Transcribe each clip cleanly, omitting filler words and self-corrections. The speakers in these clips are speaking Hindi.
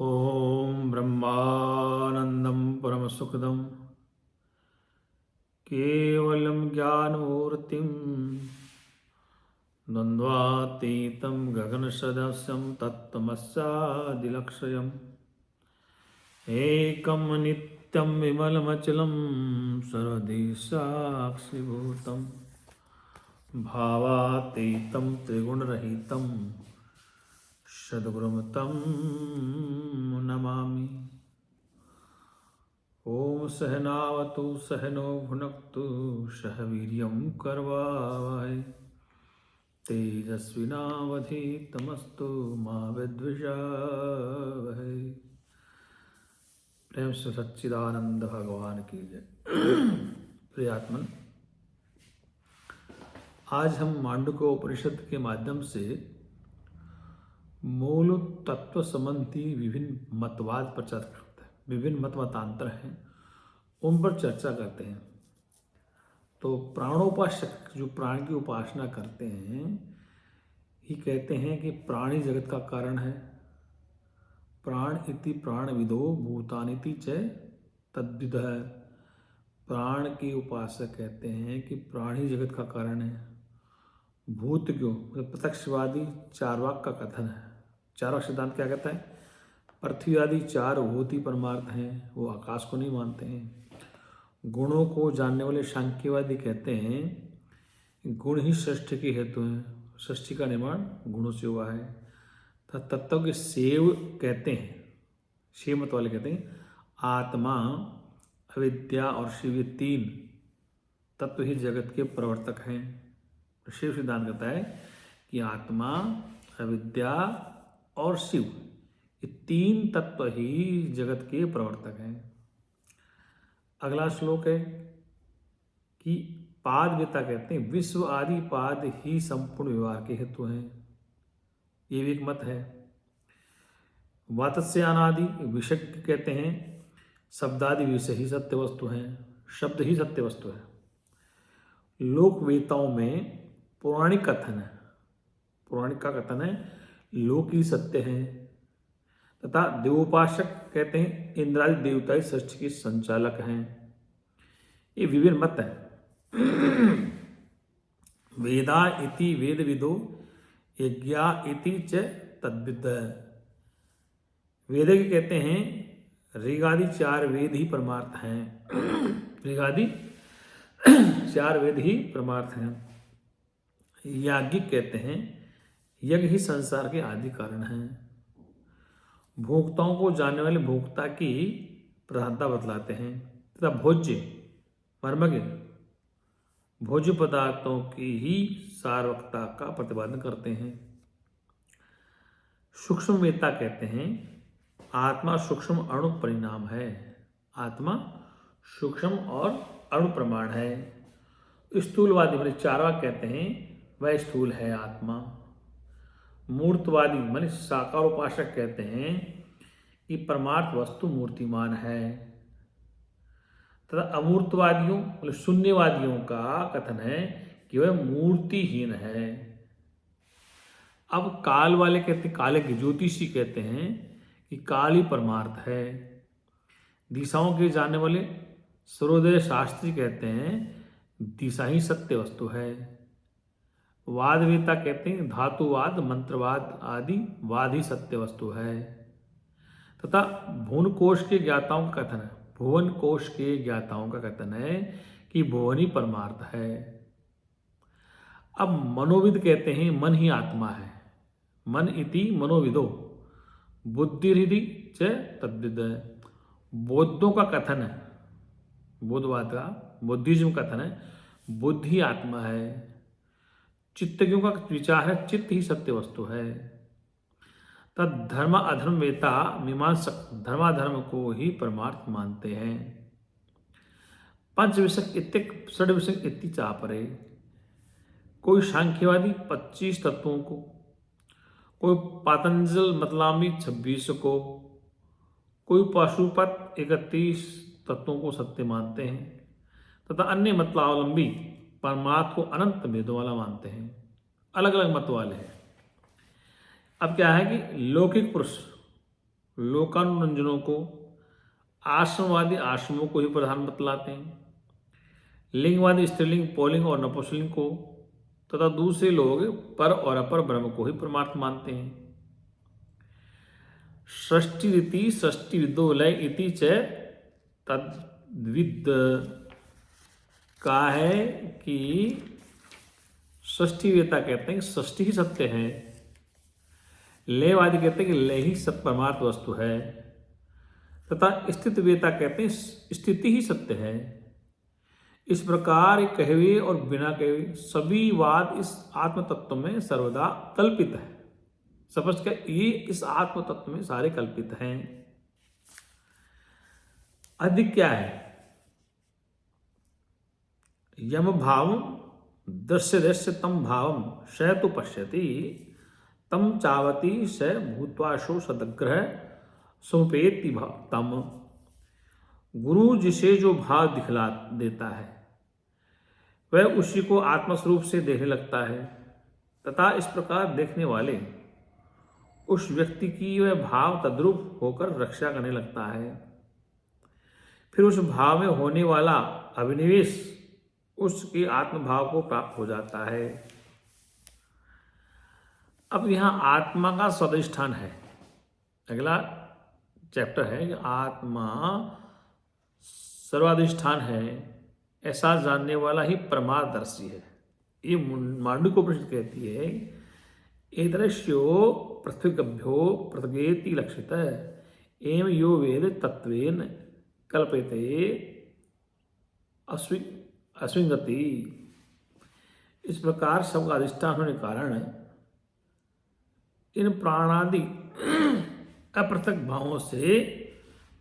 ॐ ब्रह्मानन्दं परमसुखदं केवलं ज्ञानमूर्तिं द्वन्द्वातीतं गगनसदृशं तत्त्वमस्यादिलक्ष्यम् एकं नित्यं विमलमचलं सर्वधी साक्षिभूतं भावातीतं त्रिगुणरहितं सद्गुरुं तं नमामि। ॐ सहनावतु सहनो भुनक्तु सह वीर्यं करवावहै तेजस्विनावधीतमस्तु मा विद्विषावहै। प्रेम से सच्चिदानंद भगवान की जय। प्रियात्मन, आज हम मांडुक्योपनिषद के माध्यम से मूल तत्व संबंधी विभिन्न मतवाद पर चर्चा करते हैं। विभिन्न मतांतर हैं, उन पर चर्चा करते हैं। तो प्राणोपासक जो प्राण की उपासना करते हैं ही कहते हैं कि प्राणी जगत का कारण है। प्राण इति प्राणविदो भूतानिति च तद्विदः। प्राण के उपासक कहते हैं कि प्राणी जगत का कारण है। भूत क्यों? प्रत्यक्षवादी चारवाक का कथन है। चारवाक सिद्धांत क्या कहता है? पृथ्वी आदि चार भूत ही परमार्थ हैं, वो आकाश को नहीं मानते हैं। गुणों को जानने वाले सांख्यवादी कहते हैं गुण ही सृष्टि के हेतु हैं, सृष्टि का निर्माण गुणों से हुआ है। तत्व के सेव कहते हैं, शिव मत वाले कहते हैं आत्मा, अविद्या और शिव ये तीन तत्व ही जगत के प्रवर्तक हैं। शिव सिद्धांत कहता है कि आत्मा, अविद्या और शिव ये तीन तत्व ही जगत के प्रवर्तक हैं। अगला श्लोक है कि पाद वेता कहते हैं विश्व आदि पाद ही संपूर्ण व्यवहार के हेतु हैं। ये भी एक मत है। वातस्य अनादि विषज्ञ कहते हैं शब्दादि विषय ही सत्य वस्तु हैं, शब्द ही सत्य वस्तु है। लोकवेताओं में पौराणिक कथन है, पौराणिक का कथन है लोक ही सत्य है। तथा देवोपासक कहते हैं इंद्रादि देवता ही सृष्टि के संचालक हैं। ये विभिन्न मत है। वेदा इति वेदविदो यज्ञा इति च तद्विद। वेद के कहते हैं ऋगादि चार वेद ही परमार्थ हैं। ऋगादि चार वेद ही परमार्थ हैं। याज्ञिक कहते हैं यज्ञ ही संसार के आदि कारण हैं। भोक्ताओं को जानने वाले भोक्ता की प्रधानता बतलाते हैं। तथा भोज्य मर्मज्ञ भोज्य पदार्थों की ही सार्वकता का प्रतिपादन करते हैं। सूक्ष्मवेत्ता कहते हैं आत्मा सूक्ष्म अणु परिणाम है। आत्मा सूक्ष्म और अणु प्रमाण है। स्थूलवादी माने चारवाक कहते हैं वह स्थूल है आत्मा। मूर्तवादी माने साकार उपासक कहते हैं कि परमार्थ वस्तु मूर्तिमान है। तथा अमूर्तवादियों मतलब शून्यवादियों का कथन है कि वह मूर्तिहीन है। अब काल वाले कहते हैं, काले के ज्योतिषी कहते हैं कि काल ही परमार्थ है। दिशाओं के जानने वाले सर्वोदय शास्त्री कहते हैं दिशा ही सत्य वस्तु है। वादवेता कहते हैं धातुवाद मंत्रवाद आदि वाद ही सत्य वस्तु है। तथा भुवन कोश के ज्ञाताओं का कथन है, भुवन कोश के ज्ञाताओं का कथन है कि भुवन ही परमार्थ है। अब मनोविद कहते हैं मन ही आत्मा है। मन इति मनोविदो बुद्धिरिधि च तद्विद। बौद्धों का कथन है, बौद्धवाद का बुद्धिज्म कथन है बुद्धि आत्मा है। चित्तज्ञों का विचार है चित्त ही सत्य वस्तु है। तद धर्म अधर्म वेता मीमांसक धर्माधर्म को ही परमार्थ मानते हैं। पंच विषय इत्तिक षड विषय इत्ति चापरे। कोई सांख्यवादी 25 तत्वों को, कोई पातंजल मतलामी 26 को, कोई पाशुपत 31 तत्वों को सत्य मानते हैं। तथा अन्य मतलावलंबी परमात्मा को अनंत भेदों वाला मानते हैं। अलग अलग मत वाले हैं। अब क्या है कि लौकिक पुरुष लोकानुरंजनों को, आश्रमवादी आश्रमों को ही प्रधान बतलाते हैं, लिंगवादी स्त्रीलिंग, पुल्लिंग और नपुंसकलिंग को, तथा दूसरे लोग पर और अपर ब्रह्म को ही परमार्थ मानते हैं। षष्ठी रीति षष्ठी विदो लय इति च तद्विद, कहा है कि षष्ठी वेता कहते हैं षष्ठी ही सत्य है, लयवादी कहते हैं कि लय ही सत्य परमार्थ वस्तु है, तथा स्थिति वेता कहते हैं स्थिति ही सत्य है। इस प्रकार कहे हुए और बिना कहे हुए सभी वाद इस आत्म तत्व में सर्वदा कल्पित है। स्पष्ट क्या, ये इस आत्म तत्व में सारे कल्पित हैं। अधिक क्या है, यम भाव दृश्य दृश्य तम भावम स तो पश्यति तम चावती स भूत्वाशो सदग्रह सुपेति तम। गुरु जिसे जो भाव दिखला देता है वह उसी को आत्मस्वरूप से देखने लगता है, तथा इस प्रकार देखने वाले उस व्यक्ति की वह भाव तद्रूप होकर रक्षा करने लगता है। फिर उस भाव में होने वाला अभिनिवेश उसके आत्मभाव को प्राप्त हो जाता है। अब यहाँ आत्मा का स्वाधिष्ठान है, अगला चैप्टर है कि आत्मा सर्वाधिष्ठान है, ऐसा जानने वाला ही परमादर्शी है। ये मांडुक्योपनिषद कहती है, एदृश्यो पृथ्वीगभ्यो पृथगेति लक्षित एवं यो वेद तत्वेन कल्पते अस्विंगति। इस प्रकार सबका अधिष्ठान होने के कारण इन प्राणादि अपृथक भावों से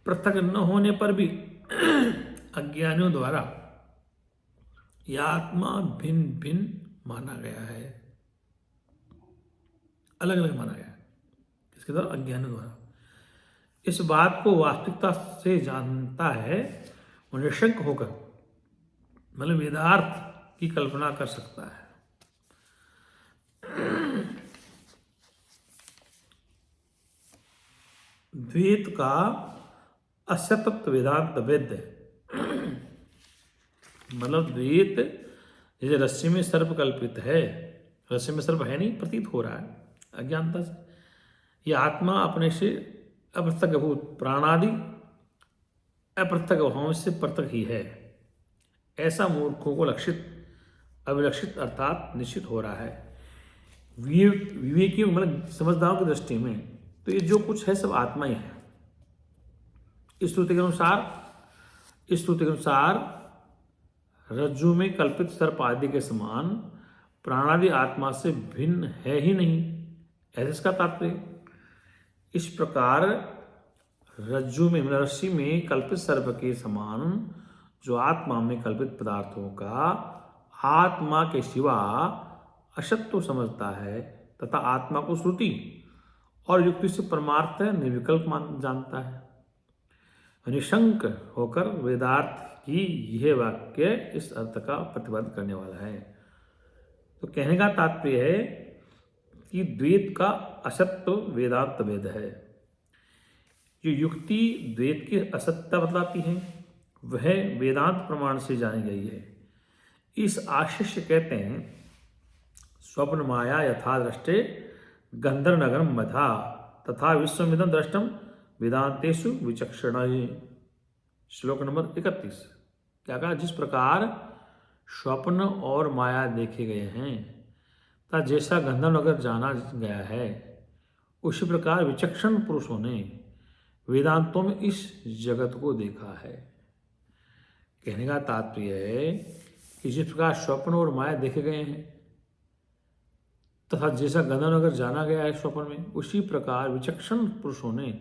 पृथक न होने पर भी अज्ञानियों द्वारा यह आत्मा भिन्न भिन्न माना गया है, अलग अलग माना गया है। इसके द्वारा अज्ञानियों द्वारा इस बात को वास्तविकता से जानता है और निशंक होकर मतलब वेदार्थ की कल्पना कर सकता है। द्वैत का असतत्व वेदांत वेद, मतलब द्वैत जैसे रस्सी में सर्प कल्पित है, रस्सी में सर्प है नहीं, प्रतीत हो रहा है अज्ञानता से। यह आत्मा अपने से अपृथक भूत प्राणादि अपृथक भावों से पृथक ही है, ऐसा मूर्खों को लक्षित अविलक्षित अर्थात निश्चित हो रहा है। विवेकियों मतलब समझदारों की दृष्टि में तो ये जो कुछ है सब आत्मा ही है। इस श्रुति के अनुसार रज्जु में कल्पित सर्प आदि के समान प्राणादि आत्मा से भिन्न है ही नहीं, ऐसा इसका तात्पर्य। इस प्रकार रज्जु में रस्सी में कल्पित सर्प के समान जो आत्मा में कल्पित पदार्थों का आत्मा के सिवा असत्व समझता है तथा आत्मा को श्रुति और युक्ति से परमार्थ निर्विकल्प जानता है, निशंक होकर वेदार्थ की यह वाक्य इस अर्थ का प्रतिपादन करने वाला है। तो कहने का तात्पर्य है कि द्वैत का असत्व वेदांत वेद है। जो युक्ति द्वैत की असत्यता बतलाती है वह वेदांत प्रमाण से जानी गई है। इस आशय से कहते हैं स्वप्न माया यथा दृष्टे गंधर्व नगरम मथा तथा विश्वमिदं दृष्टम वेदांतेषु विचक्षण। श्लोक नंबर 31। क्या कहा, जिस प्रकार स्वप्न और माया देखे गए हैं तथा जैसा गंधर्व नगर जाना गया है उसी प्रकार विचक्षण पुरुषों ने वेदांतों में इस जगत को देखा है। कहने का तात्पर्य है कि जिस प्रकार स्वप्न और माया देखे गए हैं तथा जैसा गंधर्व नगर जाना गया है स्वप्न में, उसी प्रकार विचक्षण पुरुषों ने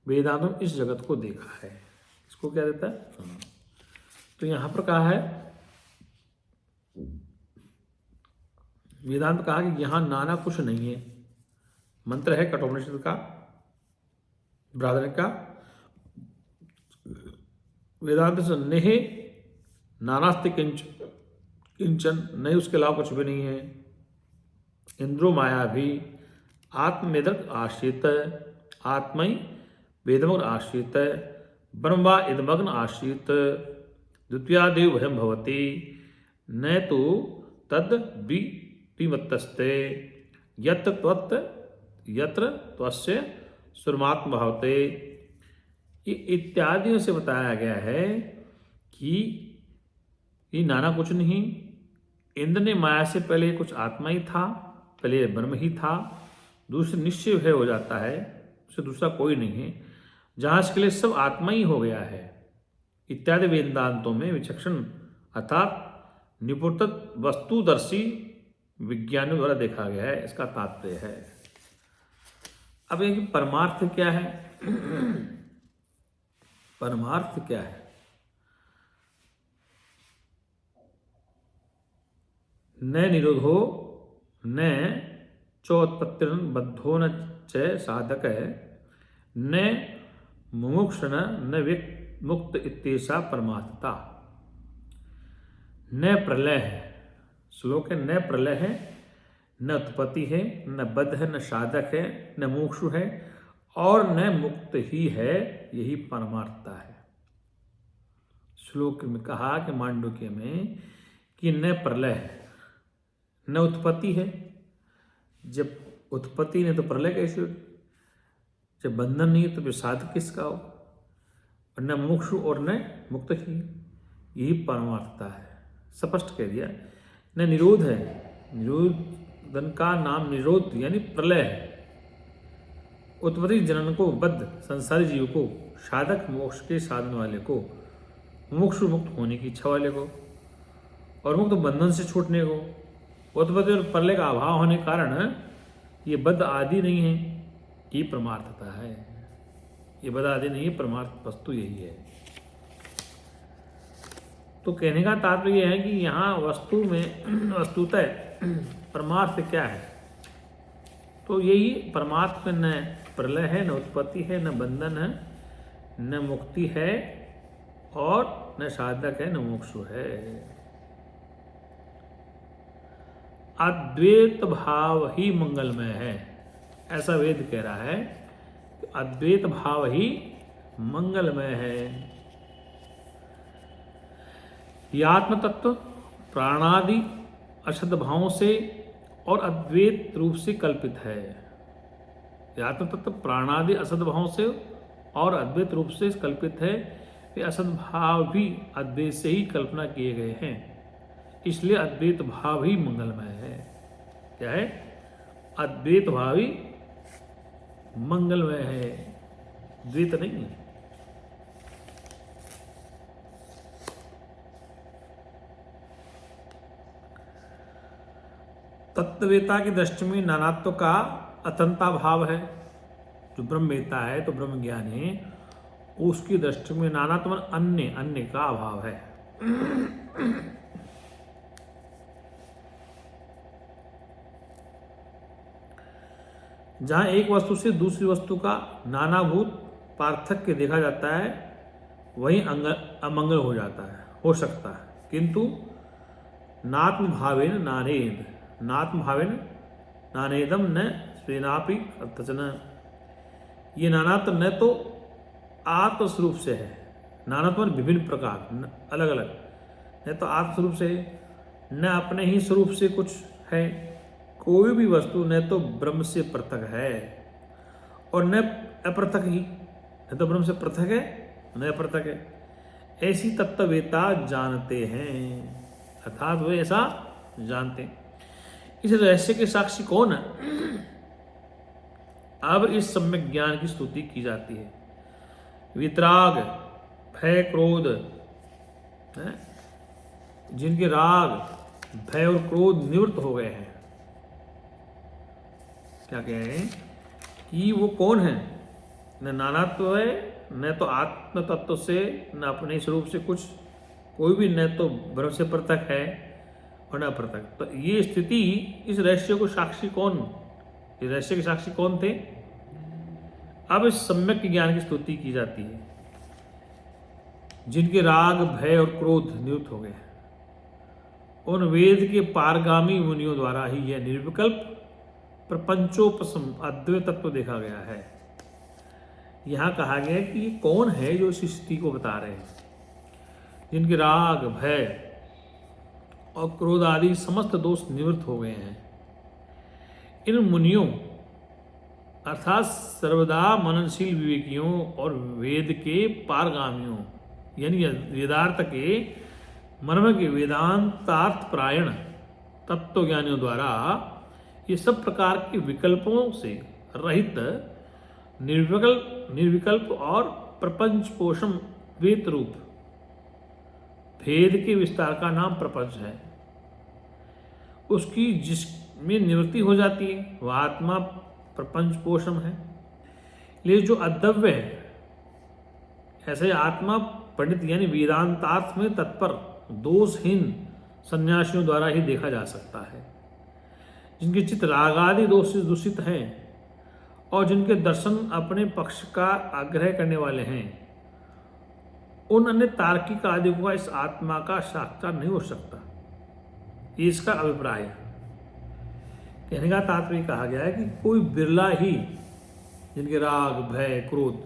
वेदांतों में इस जगत को देखा है। इसको क्या देता है, तो यहां पर कहा है वेदांत कहा कि यहां नाना कुछ नहीं है। मंत्र है कठोपनिषद का, बृहदारण्यक का, वेदांत से नेहे नानास्ति किंचन, नहीं उसके अलावा कुछ भी नहीं है। इंद्रो माया भी आत्मवेदक आश्रित आत्मय वेदमग्न आश्रित ब्रह्म वा इदमग्न आश्रित द्वितीयादेव भयं भवति न तो तद विमत्तस्ते यत्र त्वस्य सुरमात्म भावते। इत्यादियों से बताया गया है कि ये नाना कुछ नहीं, इंद्र ने माया से पहले कुछ आत्मा ही था, पहले ब्रह्म ही था, दूसरे निश्चय भय हो जाता है, उससे दूसरा कोई नहीं है, जहाँ इसके लिए सब आत्मा ही हो गया है। इत्यादि वेदांतों में विचक्षण अर्थात निपुण वस्तुदर्शी विज्ञानियों द्वारा देखा गया है, इसका तात्पर्य है। अब ये परमार्थ क्या है? परमार्थ क्या है? न निरोधो न चोत्पत्तिर्न बद्धो न च साधक न मुमुक्षण न मुक्त इत्येषा परमार्थता। न प्रलय है, श्लोक है, न प्रलय है, न उत्पत्ति है, न बद्ध है, न साधक है, न मोक्षु है और न मुक्त ही है, यही परमार्थता है। श्लोक में कहा कि मांडुक्य में कि न प्रलय है, न उत्पत्ति है, जब उत्पत्ति नहीं तो प्रलय कैसे हो? जब बंधन नहीं है तो फिर साधक किसका हो? और न मोक्षु और न मुक्त ही, यही परमार्थता है। स्पष्ट कह दिया। न निरोध है, निरोधन का नाम निरोध यानी प्रलय है। उत्पत्ति जनन को, बद्ध संसारी जीव को, साधक मोक्ष के साधन वाले को, मोक्षु मुक्त होने की इच्छा वाले को और मुक्त बंधन से छूटने को। उत्पत्ति और प्रलय का अभाव होने के कारण ये बद्ध आदि नहीं है, ये परमार्थता है। ये बद्ध आदि नहीं है, परमार्थ वस्तु यही है। तो कहने का तात्पर्य यह है कि यहाँ वस्तु में वस्तुतः परमार्थ क्या है? तो यही परमार्थ में न प्रलय है, न उत्पत्ति है, न बंधन है, न मुक्ति है और न साधक है, न मोक्षु है। अद्वैत भाव ही मंगलमय है, ऐसा वेद कह रहा है। अद्वैत भाव ही मंगलमय है। यह आत्म तत्व प्राणादि अशुद्ध भावों से और अद्वैत रूप से कल्पित है। यह आत्म तत्व प्राणादि असद भावों से और अद्वैत रूप से कल्पित है। ये असद भाव भी अद्वैत से ही कल्पना किए गए हैं, इसलिए अद्वैत भाव ही मंगलमय है। क्या है? अद्वैत भाव ही मंगलमय है, द्वैत नहीं है। तत्ववेता की दृष्टि में नानात्व का अतंता भाव है। जो ब्रह्मवेता है, तो ब्रह्म ज्ञान है, उसकी दृष्टि में नानात्व अन्य अन्य का अभाव है। जहां एक वस्तु से दूसरी वस्तु का नानाभूत पार्थक्य देखा जाता है, वही अमंगल हो जाता है, हो सकता है। किंतु नात्म भावेन नानेद, नात्म भावेन नानेदम न स्वेनापि अर्थचन। ये नानात्व न तो आत्मस्वरूप से है, नानात्व विभिन्न प्रकार अलग अलग, न तो आत्मस्वरूप से है, न अपने ही स्वरूप से कुछ है। कोई भी वस्तु न तो ब्रह्म से पृथक है और न अपृथक ही, न तो ब्रह्म से पृथक है न अपृथक है। ऐसी तत्ववेता जानते हैं, अर्थात वे ऐसा जानते हैं। इस रहस्य के साक्षी कौन है? अब इस सम्यक ज्ञान की स्तुति की जाती है। वितराग, भय, क्रोध, जिनके राग, भय और क्रोध निवृत्त हो गए हैं। क्या कह रहे हैं कि वो कौन है? न नानात्व है, न तो आत्म तत्व से, न अपने स्वरूप से कुछ, कोई भी न तो ब्रह्म से पृथक है और न पृथक। तो ये स्थिति, इस रहस्य को साक्षी कौन, इस रहस्य के साक्षी कौन थे? अब इस सम्यक ज्ञान की स्तुति की जाती है। जिनके राग, भय और क्रोध निवृत्त हो गए हैं, उन वेद के पारगामी मुनियों द्वारा ही यह निर्विकल्प प्रपंचोपशम अद्वैत तत्व देखा गया है। यहाँ कहा गया है कि ये कौन है जो इस स्थिति को बता रहे हैं, जिनके राग, भय और क्रोध आदि समस्त दोष निवृत्त हो गए हैं। इन मुनियों अर्थात सर्वदा मननशील विवेकियों और वेद के पारगामियों यानी वेदार्थ के मर्म के वेदांतार्थ प्रायण तत्वज्ञानियों द्वारा ये सब प्रकार के विकल्पों से रहित निर्विकल्प और प्रपंच पोषण वेद रूप भेद के विस्तार का नाम प्रपंच है, उसकी जिसमें निवृत्ति हो जाती है वह आत्मा प्रपंच पोषण है। लेकिन जो अद्रव्य है, ऐसे आत्मा पंडित यानी वेदांतार्थ में तत्पर दोषहीन सन्यासियों द्वारा ही देखा जा सकता है, जिनके चित्त रागादि दोष से दूषित हैं और जिनके दर्शन अपने पक्ष का आग्रह करने वाले हैं। उन अन्य तार्किक आदि का इस आत्मा का साक्षात्कार नहीं हो सकता, ये इसका अभिप्राय है। कहने का तात्पर्य कहा गया है कि कोई बिरला ही जिनके राग, भय, क्रोध,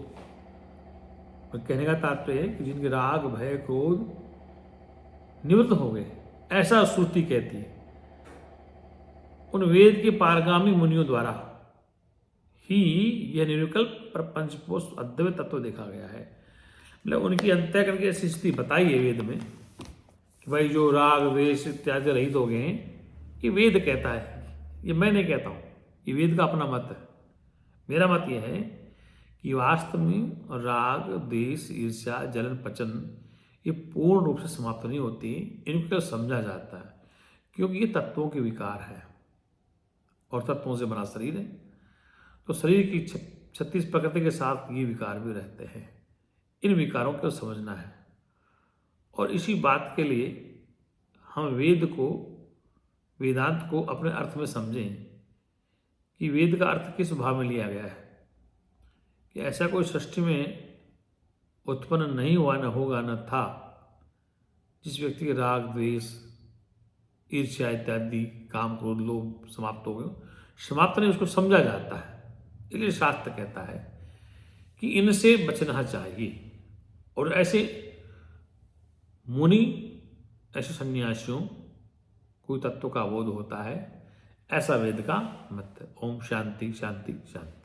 कहने का तात्पर्य है कि जिनके राग, भय, क्रोध निवृत्त हो गए, ऐसा श्रुति कहती है। उन वेद के पारगामी मुनियों द्वारा ही यह निर्विकल्प प्रपंचपोष अद्वैत तत्व देखा गया है। मतलब उनकी अंतःकरण की ऐसी स्थिति बताई है वेद में कि भाई जो राग, द्वेष इत्यादि रहित हो गए हैं, ये वेद कहता है, ये मैं नहीं कहता हूँ, ये वेद का अपना मत है। मेरा मत यह है कि वास्तव में राग, द्वेष, ईर्ष्या, जलन, पचन ये पूर्ण रूप से समाप्त नहीं होती, इनको समझा जाता है क्योंकि ये तत्वों के विकार है और तत्वों से बना शरीर है, तो शरीर की 36 प्रकृति के साथ ये विकार भी रहते हैं। इन विकारों को समझना है और इसी बात के लिए हम वेदांत को अपने अर्थ में समझें कि वेद का अर्थ किस भाव में लिया गया है, कि ऐसा कोई सृष्टि में उत्पन्न नहीं हुआ, न होगा, न था जिस व्यक्ति के राग, द्वेष, ईर्ष्या इत्यादि, काम, क्रोध, लोभ समाप्त हो गए। समाप्त नहीं, उसको समझा जाता है। इसलिए शास्त्र कहता है कि इनसे बचना चाहिए और ऐसे मुनि, ऐसे सन्यासियों कोई तत्व का बोध होता है, ऐसा वेद का मत है। ओम शांति शांति शांति।